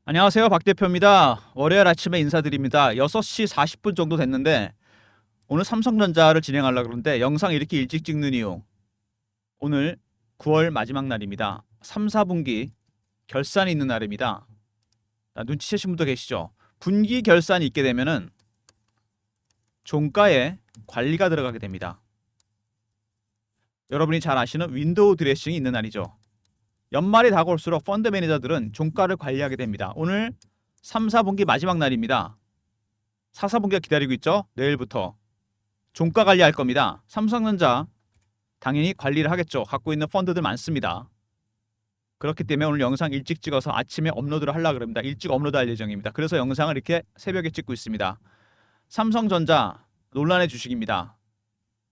안녕하세요. 박 대표입니다. 월요일 아침에 인사드립니다. 6시 40분 정도 됐는데 오늘 삼성전자를 진행하려고 그러는데 영상 이렇게 일찍 찍는 이유. 오늘 9월 마지막 날입니다. 3, 4분기 결산이 있는 날입니다. 눈치채신 분도 계시죠? 분기 결산이 있게 되면은 종가에 관리가 들어가게 됩니다. 여러분이 잘 아시는 윈도우 드레싱이 있는 날이죠. 연말이 다가올수록 펀드 매니저들은 종가를 관리하게 됩니다. 오늘 3, 4분기 마지막 날입니다. 4, 4분기가 기다리고 있죠. 내일부터 종가 관리할 겁니다. 삼성전자 당연히 관리를 하겠죠. 갖고 있는 펀드들 많습니다. 그렇기 때문에 오늘 영상 일찍 찍어서 아침에 업로드를 하려고 합니다. 일찍 업로드할 예정입니다. 그래서 영상을 이렇게 새벽에 찍고 있습니다. 삼성전자 논란의 주식입니다.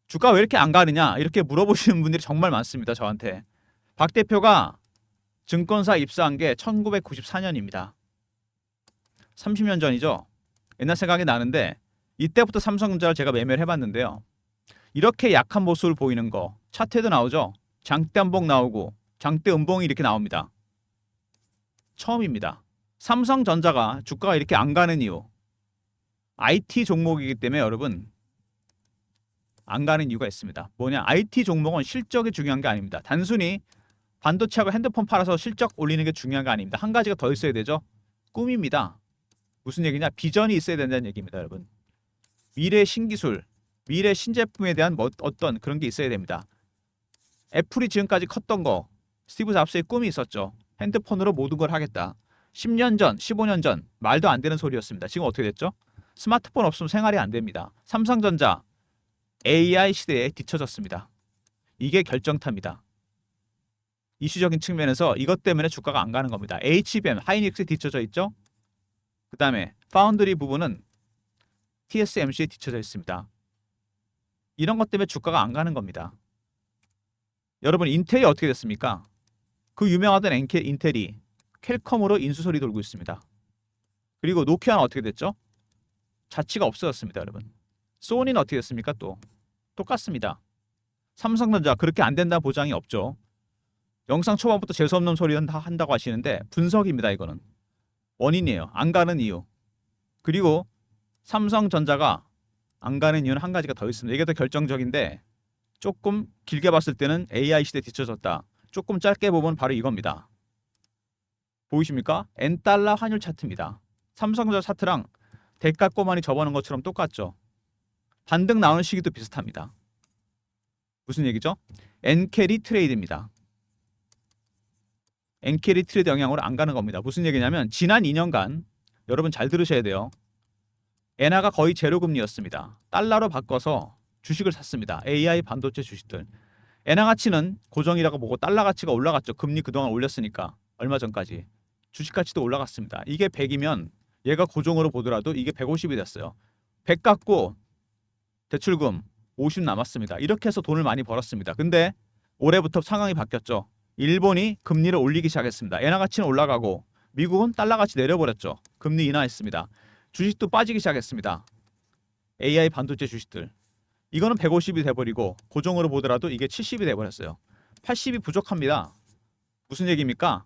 주가 왜 이렇게 안 가느냐 이렇게 물어보시는 분들이 정말 많습니다. 저한테. 박 대표가 증권사 입사한 게 1994년입니다. 30년 전이죠. 옛날 생각이 나는데 이때부터 삼성전자를 제가 매매를 해봤는데요. 이렇게 약한 모습을 보이는 거 차트에도 나오죠. 장대 음봉 나오고 장대 음봉이 이렇게 나옵니다. 처음입니다. 삼성전자가 주가가 이렇게 안 가는 이유. IT 종목이기 때문에 여러분 안 가는 이유가 있습니다. 뭐냐? IT 종목은 실적이 중요한 게 아닙니다. 단순히 반도체하고 핸드폰 팔아서 실적 올리는 게 중요한 게 아닙니다. 한 가지가 더 있어야 되죠. 꿈입니다. 무슨 얘기냐? 비전이 있어야 된다는 얘기입니다, 여러분. 미래 신기술, 미래 신제품에 대한 어떤 그런 게 있어야 됩니다. 애플이 지금까지 컸던 거, 스티브 잡스의 꿈이 있었죠. 핸드폰으로 모든 걸 하겠다. 10년 전, 15년 전 말도 안 되는 소리였습니다. 지금 어떻게 됐죠? 스마트폰 없으면 생활이 안 됩니다. 삼성전자 AI 시대에 뒤처졌습니다. 이게 결정타입니다. 이슈적인 측면에서 이것 때문에 주가가 안 가는 겁니다. HBM, 하이닉스에 뒤쳐져 있죠. 그 다음에 파운드리 부분은 TSMC에 뒤쳐져 있습니다. 이런 것 때문에 주가가 안 가는 겁니다. 여러분 인텔이 어떻게 됐습니까? 그 유명하던 인텔이 퀄컴으로 인수설이 돌고 있습니다. 그리고 노키아는 어떻게 됐죠? 자취가 없어졌습니다. 여러분. 소니는 어떻게 됐습니까? 또 똑같습니다. 삼성전자 그렇게 안 된다는 보장이 없죠. 영상 초반부터 재수없는 소리는 다 한다고 하시는데 분석입니다. 이거는 원인이에요. 안 가는 이유. 그리고 삼성전자가 안 가는 이유는 한 가지가 더 있습니다. 이게 더 결정적인데 조금 길게 봤을 때는 AI 시대에 뒤쳐졌다. 조금 짧게 보면 바로 이겁니다. 보이십니까? N달러 환율 차트입니다. 삼성전자 차트랑 대가 꼬마니 접어놓은 것처럼 똑같죠. 반등 나오는 시기도 비슷합니다. 무슨 얘기죠? 엔캐리 트레이드입니다. 엔캐리 트레이드 영향으로 안 가는 겁니다. 무슨 얘기냐면 지난 2년간 여러분 잘 들으셔야 돼요. 엔화가 거의 제로 금리였습니다. 달러로 바꿔서 주식을 샀습니다. AI 반도체 주식들. 엔화 가치는 고정이라고 보고 달러 가치가 올라갔죠. 금리 그동안 올렸으니까 얼마 전까지. 주식 가치도 올라갔습니다. 이게 100이면 얘가 고정으로 보더라도 이게 150이 됐어요. 100 갖고 대출금 50 남았습니다. 이렇게 해서 돈을 많이 벌었습니다. 근데 올해부터 상황이 바뀌었죠. 일본이 금리를 올리기 시작했습니다. 엔화 가치는 올라가고 미국은 달러 가치 내려버렸죠. 금리 인하했습니다. 주식도 빠지기 시작했습니다. AI 반도체 주식들. 이거는 150이 돼버리고 고정으로 보더라도 이게 70이 돼버렸어요. 80이 부족합니다. 무슨 얘기입니까?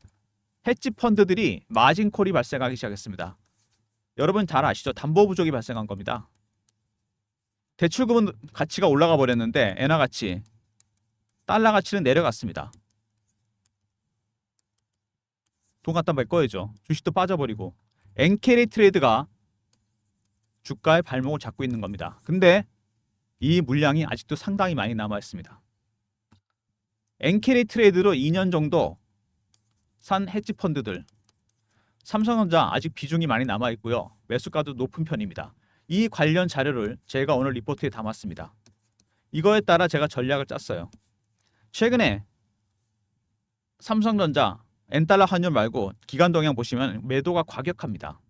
헤지 펀드들이 마진콜이 발생하기 시작했습니다. 여러분 잘 아시죠? 담보 부족이 발생한 겁니다. 대출금은 가치가 올라가 버렸는데 엔화 가치, 달러 가치는 내려갔습니다. 돈 갖다 메꿔야죠. 주식도 빠져버리고. 엔캐리 트레이드가 주가의 발목을 잡고 있는 겁니다. 근데 이 물량이 아직도 상당히 많이 남아 있습니다. 엔캐리 트레이드로 2년 정도 산 헤지 펀드들. 삼성전자 아직 비중이 많이 남아 있고요. 매수가도 높은 편입니다. 이 관련 자료를 제가 오늘 리포트에 담았습니다. 이거에 따라 제가 전략을 짰어요. 최근에 삼성전자 N달러 환율 말고 기간 동향 보시면 매도가 과격합니다.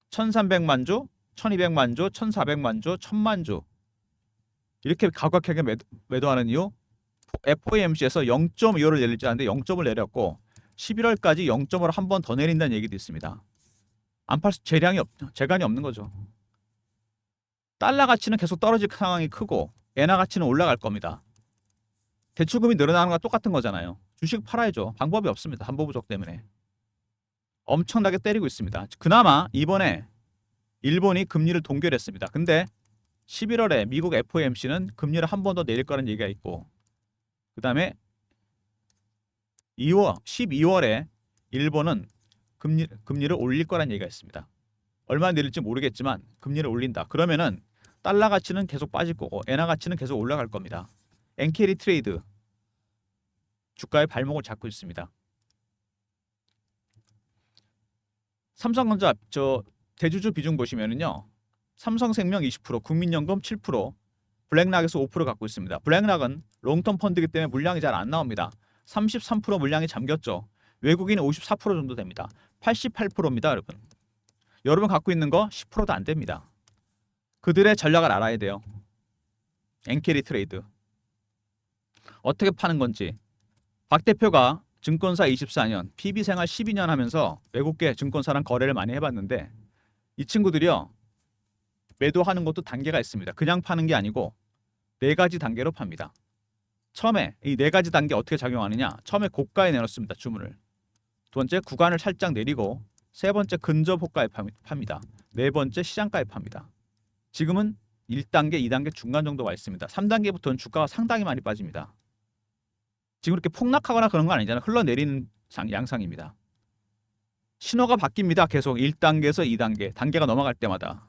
1300만 주, 1200만 주, 1400만 주, 1000만 주 이렇게 과격하게 매도하는 이유 FOMC에서 0.25를 내릴 줄 알았는데 0점을 내렸고 11월까지 0점으로 한 번 더 내린다는 얘기도 있습니다. 안 팔 재간이 없는 거죠. 달러 가치는 계속 떨어질 상황이 크고 엔화 가치는 올라갈 겁니다. 대출금이 늘어나는 거와 똑같은 거잖아요. 주식 팔아야죠. 방법이 없습니다. 담보 부족 때문에. 엄청나게 때리고 있습니다. 그나마 이번에 일본이 금리를 동결했습니다. 근데 11월에 미국 FOMC는 금리를 한 번 더 내릴 거라는 얘기가 있고, 그 다음에 12월에 일본은 금리를 올릴 거라는 얘기가 있습니다. 얼마나 내릴지 모르겠지만 금리를 올린다. 그러면은 달러 가치는 계속 빠질 거고 엔화 가치는 계속 올라갈 겁니다. 엔캐리 트레이드 주가의 발목을 잡고 있습니다. 삼성전자 대주주 비중 보시면은요. 삼성생명 20%, 국민연금 7%, 블랙락에서 5% 갖고 있습니다. 블랙락은 롱텀 펀드이기 때문에 물량이 잘 안 나옵니다. 33% 물량이 잠겼죠. 외국인은 54% 정도 됩니다. 88%입니다, 여러분. 여러분 갖고 있는 거 10%도 안 됩니다. 그들의 전략을 알아야 돼요. 엔캐리 트레이드. 어떻게 파는 건지. 박 대표가 증권사 24년, PB 생활 12년 하면서 외국계 증권사랑 거래를 많이 해봤는데 이 친구들이요. 매도하는 것도 단계가 있습니다. 그냥 파는 게 아니고 4가지 단계로 팝니다. 처음에 이 4가지 단계 어떻게 작용하느냐. 처음에 고가에 내놓습니다. 주문을. 두 번째 구간을 살짝 내리고 세 번째 근접 호가에 팝니다. 네 번째 시장가에 팝니다. 지금은 1단계, 2단계 중간 정도 와 있습니다. 3단계부터는 주가가 상당히 많이 빠집니다. 지금 이렇게 폭락하거나 그런 건 아니잖아요. 흘러내리는 양상입니다. 신호가 바뀝니다. 계속 1단계에서 2단계, 단계가 넘어갈 때마다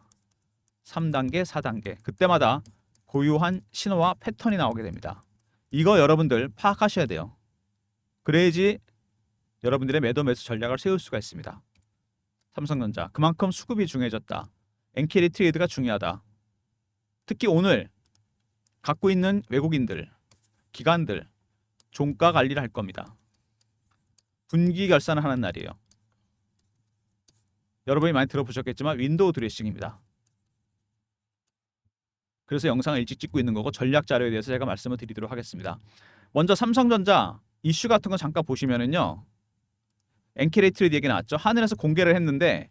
3단계, 4단계, 그때마다 고유한 신호와 패턴이 나오게 됩니다. 이거 여러분들 파악하셔야 돼요. 그래야지 여러분들의 매도 매수 전략을 세울 수가 있습니다. 삼성전자 그만큼 수급이 중요해졌다. 엔캐리 트레이드가 중요하다. 특히 오늘 갖고 있는 외국인들, 기관들 종가 관리를 할 겁니다. 분기 결산을 하는 날이에요. 여러분이 많이 들어보셨겠지만 윈도우 드레싱입니다. 그래서 영상을 일찍 찍고 있는 거고 전략 자료에 대해서 제가 말씀을 드리도록 하겠습니다. 먼저 삼성전자 이슈 같은 거 잠깐 보시면은요. 엔캐리 트레이드 얘기 나왔죠. 하늘에서 공개를 했는데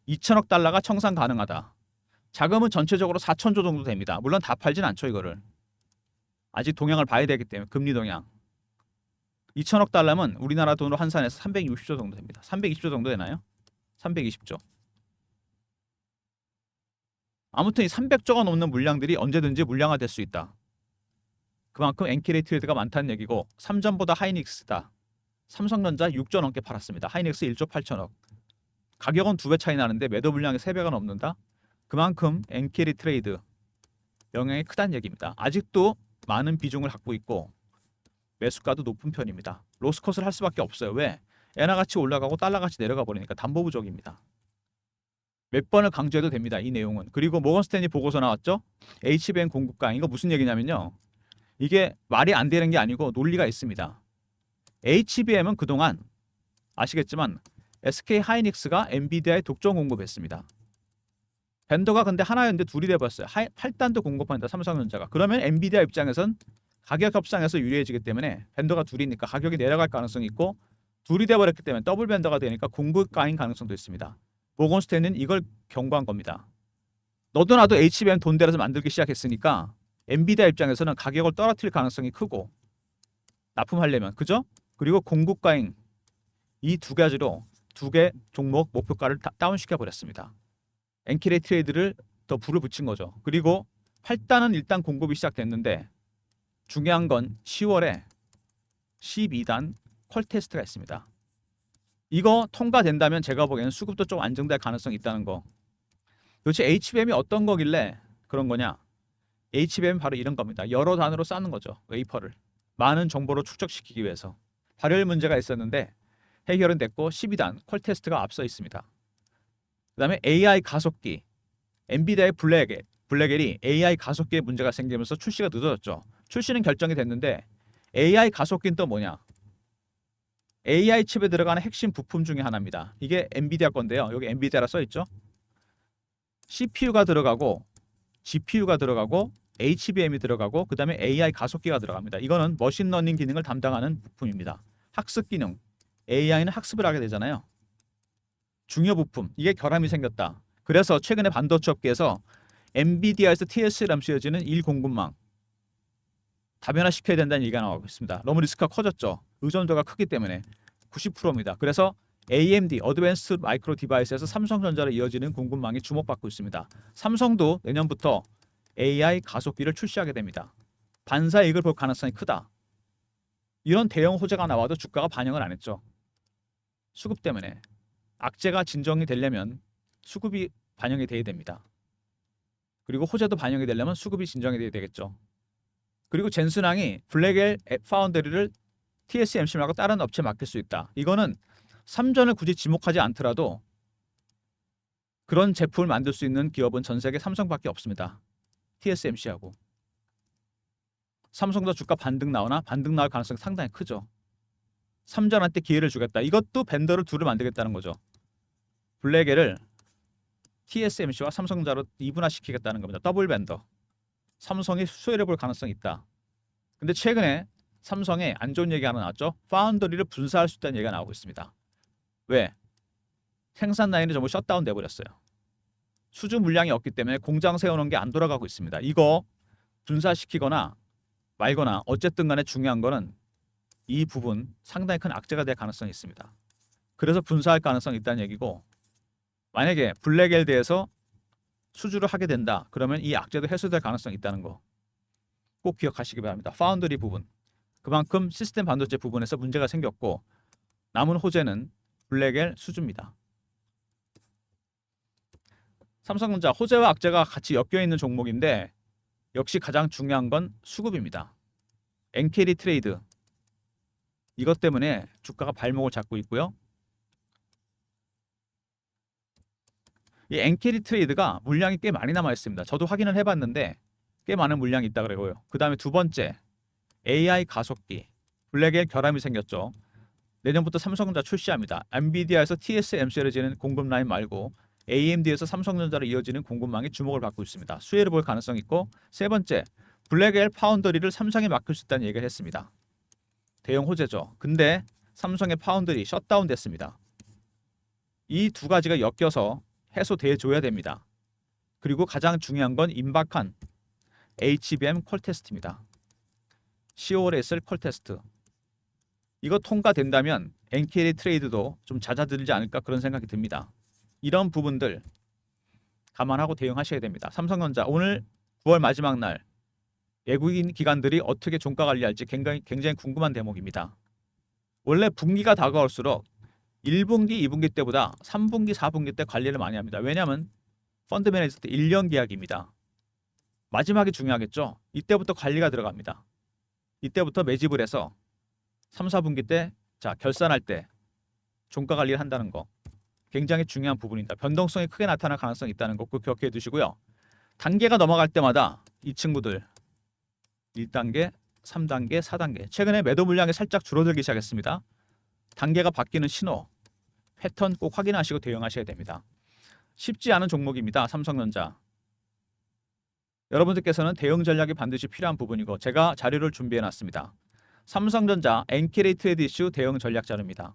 2천억 달러가 청산 가능하다. 자금은 전체적으로 4천조 정도 됩니다. 물론 다 팔진 않죠. 이거를. 아직 동향을 봐야 되기 때문에 금리 동향. 2천억 달러면 우리나라 돈으로 환산해서 360조 정도 됩니다. 320조 정도 되나요? 320조. 아무튼 이 300조가 넘는 물량들이 언제든지 물량화될 수 있다. 그만큼 엔캐리 트레이드가 많다는 얘기고 3전보다 하이닉스다. 삼성전자 6조 넘게 팔았습니다. 하이닉스 1조 8천억. 가격은 2배 차이 나는데 매도 물량이 3배가 넘는다. 그만큼 엔캐리 트레이드 영향이 크다는 얘기입니다. 아직도 많은 비중을 갖고 있고 매수가도 높은 편입니다. 로스컷을 할 수밖에 없어요. 왜? 엔화 가치 올라가고 달러 가치 내려가 버리니까 담보 부족입니다. 몇 번을 강조해도 됩니다. 이 내용은. 그리고 모건 스탠리 보고서 나왔죠. HBM 공급강. 이거 무슨 얘기냐면요. 이게 말이 안 되는 게 아니고 논리가 있습니다. HBM은 그동안 아시겠지만 SK 하이닉스가 엔비디아에 독점 공급했습니다. 벤더가 근데 하나였는데 둘이 돼버렸어요. 8단도 공급한다 삼성전자가. 그러면 엔비디아 입장에선 가격 협상에서 유리해지기 때문에 벤더가 둘이니까 가격이 내려갈 가능성이 있고 둘이 돼버렸기 때문에 더블 벤더가 되니까 공급가인 가능성도 있습니다. 모건 스탠리는 이걸 경고한 겁니다. 너도 나도 HBM 돈 대라서 만들기 시작했으니까 엔비디아 입장에서는 가격을 떨어뜨릴 가능성이 크고 납품하려면 그죠? 그리고 공급가인 이 두 가지로 두 개 종목 목표가를 다운시켜 버렸습니다. 엔캐리 트레이드를 더 불을 붙인 거죠. 그리고 8단은 일단 공급이 시작됐는데 중요한 건 10월에 12단 퀄 테스트가 있습니다. 이거 통과된다면 제가 보기에는 수급도 좀 안정될 가능성이 있다는 거. 도대체 HBM이 어떤 거길래 그런 거냐? HBM 바로 이런 겁니다. 여러 단으로 쌓는 거죠. 웨이퍼를. 많은 정보로 축적시키기 위해서. 발열 문제가 있었는데 해결은 됐고 12단 퀄 테스트가 앞서 있습니다. 그 다음에 AI 가속기. 엔비디아의 블랙엘이 AI 가속기에 문제가 생기면서 출시가 늦어졌죠. 출시는 결정이 됐는데 AI 가속기는 또 뭐냐? AI 칩에 들어가는 핵심 부품 중에 하나입니다. 이게 엔비디아 건데요. 여기 엔비디아라 써있죠. CPU가 들어가고 GPU가 들어가고 HBM이 들어가고 그 다음에 AI 가속기가 들어갑니다. 이거는 머신러닝 기능을 담당하는 부품입니다. 학습 기능. AI는 학습을 하게 되잖아요. 중요 부품. 이게 결함이 생겼다. 그래서 최근에 반도체 업계에서 엔비디아에서 TSLM 쓰여지는 1공급망 다변화시켜야 된다는 얘기가 나오고 있습니다. 너무 리스크가 커졌죠. 의존도가 크기 때문에 90%입니다. 그래서 AMD 어드밴스드 마이크로 디바이스에서 삼성전자로 이어지는 공급망이 주목받고 있습니다. 삼성도 내년부터 AI 가속기를 출시하게 됩니다. 반사이익을 볼 가능성이 크다. 이런 대형 호재가 나와도 주가가 반영을 안 했죠. 수급 때문에. 악재가 진정이 되려면 수급이 반영이 돼야 됩니다. 그리고 호재도 반영이 되려면 수급이 진정이 돼야 되겠죠. 그리고 젠슨항이 블랙엘 파운드리를 TSMC 말고 다른 업체에 맡길 수 있다. 이거는 삼전을 굳이 지목하지 않더라도 그런 제품을 만들 수 있는 기업은 전 세계 삼성밖에 없습니다. TSMC하고. 삼성도 주가 반등 나오나? 반등 나올 가능성이 상당히 크죠. 삼전한테 기회를 주겠다. 이것도 벤더를 둘을 만들겠다는 거죠. 블랙엘을 TSMC와 삼성전자로 이분화시키겠다는 겁니다. 더블 벤더. 삼성이 수혜를 볼 가능성이 있다. 근데 최근에 삼성에 안 좋은 얘기가 하나 나왔죠. 파운더리를 분사할 수 있다는 얘기가 나오고 있습니다. 왜? 생산 라인이 전부 셧다운 돼버렸어요. 수주 물량이 없기 때문에 공장 세워놓은 게 안 돌아가고 있습니다. 이거 분사시키거나 말거나 어쨌든 간에 중요한 거는 이 부분 상당히 큰 악재가 될 가능성이 있습니다. 그래서 분사할 가능성이 있다는 얘기고, 만약에 블랙엘 대해서 수주를 하게 된다. 그러면 이 악재도 해소될 가능성이 있다는 거 꼭 기억하시기 바랍니다. 파운드리 부분. 그만큼 시스템 반도체 부분에서 문제가 생겼고 남은 호재는 블랙엘 수주입니다. 삼성전자 호재와 악재가 같이 엮여 있는 종목인데 역시 가장 중요한 건 수급입니다. 엔캐리 트레이드. 이것 때문에 주가가 발목을 잡고 있고요. 이 엔캐리 트레이드가 물량이 꽤 많이 남아 있습니다. 저도 확인을 해봤는데 꽤 많은 물량이 있다 그래요. 그 다음에 두 번째, AI 가속기. 블랙엘 결함이 생겼죠. 내년부터 삼성전자 출시합니다. 엔비디아에서 TSMC로 지는 공급 라인 말고 AMD에서 삼성전자로 이어지는 공급망이 주목을 받고 있습니다. 수혜를 볼 가능성이 있고, 세 번째, 블랙엘 파운더리를 삼성에 맡길 수 있다는 얘기를 했습니다. 대형 호재죠. 근데 삼성의 파운드리 셧다운 됐습니다. 이 두 가지가 엮여서 해소돼 줘야 됩니다. 그리고 가장 중요한 건 임박한 HBM 콜 테스트입니다. 10월에 있을 콜 테스트. 이거 통과된다면 엔캐리 트레이드도 좀 잦아들지 않을까 그런 생각이 듭니다. 이런 부분들 감안하고 대응하셔야 됩니다. 삼성전자 오늘 9월 마지막 날 외국인 기관들이 어떻게 종가 관리할지 굉장히 궁금한 대목입니다. 원래 분기가 다가올수록 1분기, 2분기 때보다 3분기, 4분기 때 관리를 많이 합니다. 왜냐하면 펀드 매니저 때 1년 계약입니다. 마지막이 중요하겠죠. 이때부터 관리가 들어갑니다. 이때부터 매집을 해서 3, 4분기 때 결산할 때 종가 관리를 한다는 거 굉장히 중요한 부분입니다. 변동성이 크게 나타날 가능성이 있다는 거 꼭 기억해 두시고요. 단계가 넘어갈 때마다 이 친구들 1단계, 3단계, 4단계 최근에 매도 물량이 살짝 줄어들기 시작했습니다. 단계가 바뀌는 신호, 패턴 꼭 확인하시고 대응하셔야 됩니다. 쉽지 않은 종목입니다. 삼성전자. 여러분들께서는 대응 전략이 반드시 필요한 부분이고 제가 자료를 준비해 놨습니다. 삼성전자 엔캐리 트레이드 이슈 대응 전략 자료입니다.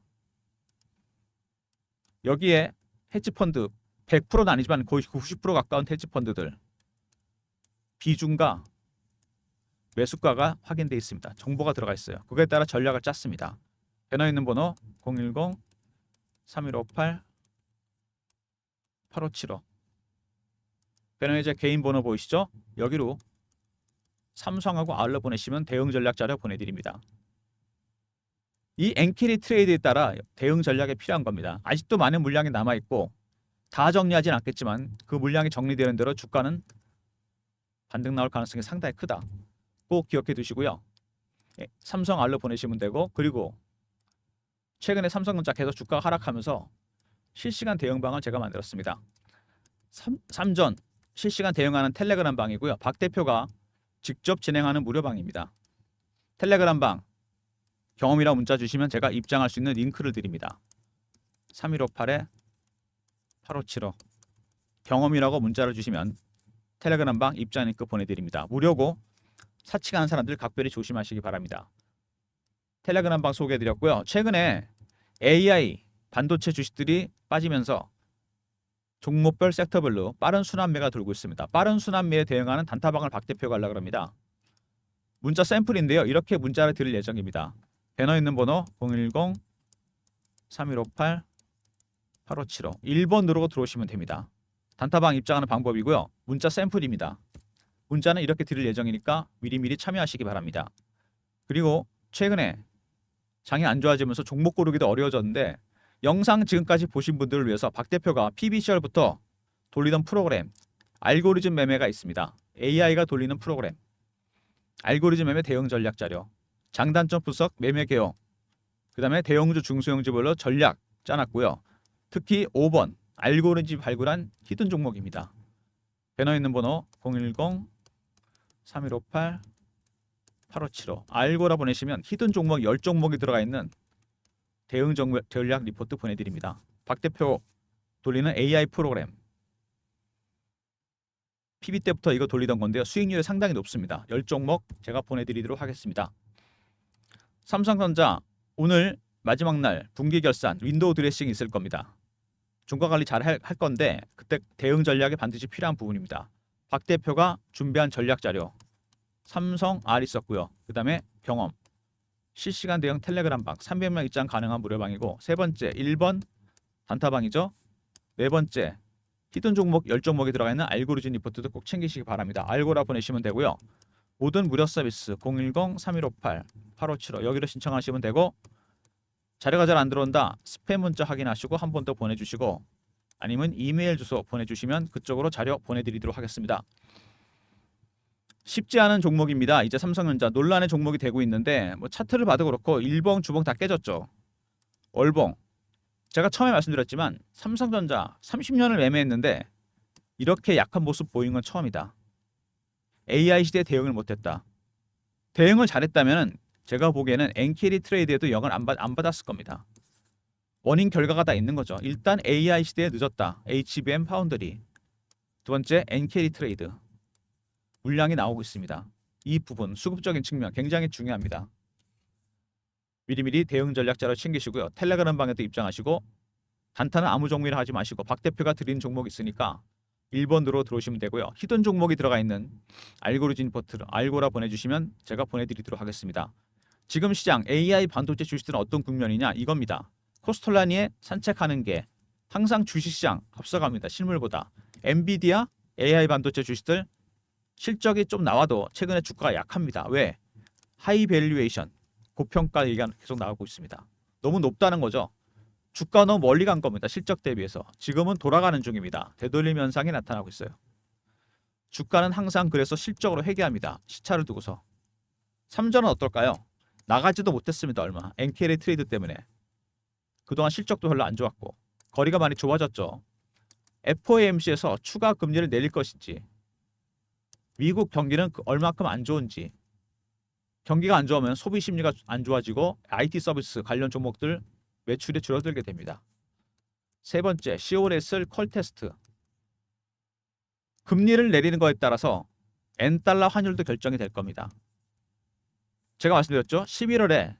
여기에 헤지펀드 100%는 아니지만 거의 90% 가까운 헤지펀드들 비중과 매수가가 확인되어 있습니다. 정보가 들어가 있어요. 그거에 따라 전략을 짰습니다. 배너 있는 번호 010-3158-8575 배너에 제 개인 번호 보이시죠? 여기로 삼성하고 R로 보내시면 대응 전략 자료 보내드립니다. 이 엔캐리 트레이드에 따라 대응 전략이 필요한 겁니다. 아직도 많은 물량이 남아있고 다 정리하진 않겠지만 그 물량이 정리되는 대로 주가는 반등 나올 가능성이 상당히 크다. 꼭 기억해 두시고요. 삼성 R로 보내시면 되고, 그리고 최근에 삼성전자 계속 주가가 하락하면서 실시간 대응방을 제가 만들었습니다. 삼전 실시간 대응하는 텔레그램 방이고요. 박 대표가 직접 진행하는 무료방입니다. 텔레그램 방 경험이라고 문자 주시면 제가 입장할 수 있는 링크를 드립니다. 3158-8575 경험이라고 문자를 주시면 텔레그램 방 입장 링크 보내드립니다. 무료고 사칭하는 사람들 각별히 조심하시기 바랍니다. 텔레그램 방 소개해드렸고요. 최근에 AI 반도체 주식들이 빠지면서 종목별 섹터별로 빠른 순환매가 돌고 있습니다. 빠른 순환매에 대응하는 단타방을 박 대표가 하려고 합니다. 문자 샘플인데요. 이렇게 문자를 드릴 예정입니다. 배너 있는 번호 8575 1번 누르고 들어오시면 됩니다. 단타방 입장하는 방법이고요. 문자 샘플입니다. 문자는 이렇게 드릴 예정이니까 미리미리 참여하시기 바랍니다. 그리고 최근에 장이 안 좋아지면서 종목 고르기도 어려워졌는데 영상 지금까지 보신 분들을 위해서 박 대표가 PBCR부터 돌리던 프로그램 알고리즘 매매가 있습니다. AI가 돌리는 프로그램 알고리즘 매매 대응 전략 자료 장단점 분석 매매 개요 그 다음에 대형주 중소형주별로 전략 짜놨고요. 특히 5번 알고리즘 발굴한 히든 종목입니다. 배너 있는 번호 010-3158-8575 알고라 보내시면 히든 종목 10종목이 들어가 있는 대응 전략 리포트 보내드립니다. 박 대표 돌리는 AI 프로그램 PB 때부터 이거 돌리던 건데요. 수익률이 상당히 높습니다. 10종목 제가 보내드리도록 하겠습니다. 삼성전자 오늘 마지막 날 분기 결산 윈도우 드레싱이 있을 겁니다. 종가관리 잘 할 건데 그때 대응 전략이 반드시 필요한 부분입니다. 박 대표가 준비한 전략 자료 삼성 R 있었고요. 그 다음에 경험 실시간 대응 텔레그램방 300명 입장 가능한 무료방이고 세 번째 1번 단타방이죠. 네 번째 히든 종목 10종목이 들어가 있는 알고리즘 리포트도 꼭 챙기시기 바랍니다. 알고라 보내시면 되고요. 모든 무료 서비스 010-3158-8575 여기로 신청하시면 되고 자료가 잘 안 들어온다 스팸 문자 확인하시고 한 번 더 보내주시고 아니면 이메일 주소 보내주시면 그쪽으로 자료 보내드리도록 하겠습니다. 쉽지 않은 종목입니다. 이제 삼성전자 논란의 종목이 되고 있는데 뭐 차트를 봐도 그렇고 일봉 주봉 다 깨졌죠. 월봉 제가 처음에 말씀드렸지만 삼성전자 30년을 매매했는데 이렇게 약한 모습 보이는 건 처음이다. AI 시대에 대응을 못했다. 대응을 잘했다면 제가 보기에는 엔캐리 트레이드에도 영을 안 받았을 겁니다. 원인 결과가 다 있는 거죠. 일단 AI 시대에 늦었다. HBM 파운드리. 두 번째 엔캐리 트레이드. 물량이 나오고 있습니다. 이 부분 수급적인 측면 굉장히 중요합니다. 미리미리 대응 전략자로 챙기시고요. 텔레그램 방에도 입장하시고 단타는 아무 종목이나 하지 마시고 박 대표가 드린 종목 있으니까 1번으로 들어오시면 되고요. 히든 종목이 들어가 있는 알고리즘 포트를 알고라 보내주시면 제가 보내드리도록 하겠습니다. 지금 시장 AI 반도체 주식들은 어떤 국면이냐 이겁니다. 코스톨라니에 산책하는 게 항상 주식시장 앞서갑니다. 실물보다. 엔비디아 AI 반도체 주식들 실적이 좀 나와도 최근에 주가가 약합니다. 왜? 하이 밸류에이션 고평가 얘기가 계속 나오고 있습니다. 너무 높다는 거죠. 주가 너무 멀리 간 겁니다. 실적 대비해서. 지금은 돌아가는 중입니다. 되돌림 현상이 나타나고 있어요. 주가는 항상 그래서 실적으로 회귀합니다. 시차를 두고서. 삼전은 어떨까요? 나가지도 못했습니다. 얼마. 엔캐리 트레이드 때문에. 그동안 실적도 별로 안 좋았고 거리가 많이 좁아졌죠. FOMC에서 추가 금리를 내릴 것인지 미국 경기는 얼마큼 안 좋은지 경기가 안 좋으면 소비 심리가 안 좋아지고 IT 서비스 관련 종목들 매출이 줄어들게 됩니다. 세 번째 10월에 쓸 콜 테스트 금리를 내리는 거에 따라서 엔달러 환율도 결정이 될 겁니다. 제가 말씀드렸죠. 11월에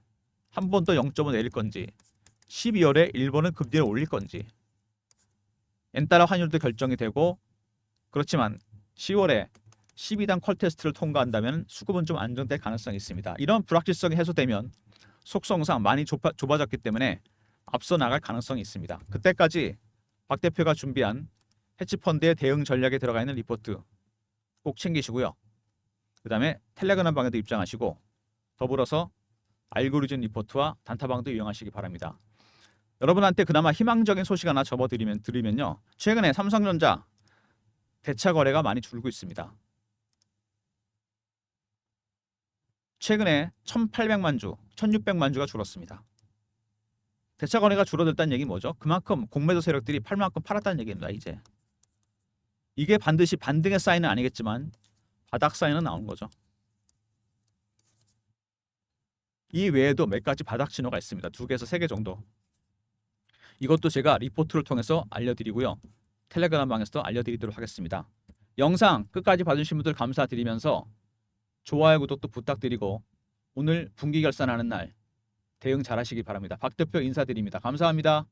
한 번 더 0.5 내릴 건지 12월에 일본은 금리를 올릴 건지 엔달러 환율도 결정이 되고 그렇지만 10월에 12단 콜 테스트를 통과한다면 수급은 좀 안정될 가능성이 있습니다. 이런 불확실성이 해소되면 속성상 많이 좁아졌기 때문에 앞서 나갈 가능성이 있습니다. 그때까지 박 대표가 준비한 헤지펀드의 대응 전략에 들어가 있는 리포트 꼭 챙기시고요. 그 다음에 텔레그램 방에도 입장하시고 더불어서 알고리즘 리포트와 단타방도 이용하시기 바랍니다. 여러분한테 그나마 희망적인 소식 하나 드리면요. 최근에 삼성전자 대차 거래가 많이 줄고 있습니다. 최근에 1,800만 주, 1,600만 주가 줄었습니다. 대차 거래가 줄어들다는 얘기는 뭐죠? 그만큼 공매도 세력들이 팔 만큼 팔았다는 얘기입니다. 이제 이게 반드시 반등의 사인은 아니겠지만 바닥 사인은 나온 거죠. 이 외에도 몇 가지 바닥 신호가 있습니다. 2개에서 3개 정도. 이것도 제가 리포트를 통해서 알려드리고요. 텔레그램 방에서도 알려드리도록 하겠습니다. 영상 끝까지 봐주신 분들 감사드리면서 좋아요, 구독도 부탁드리고 오늘 분기 결산하는 날 대응 잘 하시기 바랍니다. 박 대표 인사드립니다. 감사합니다.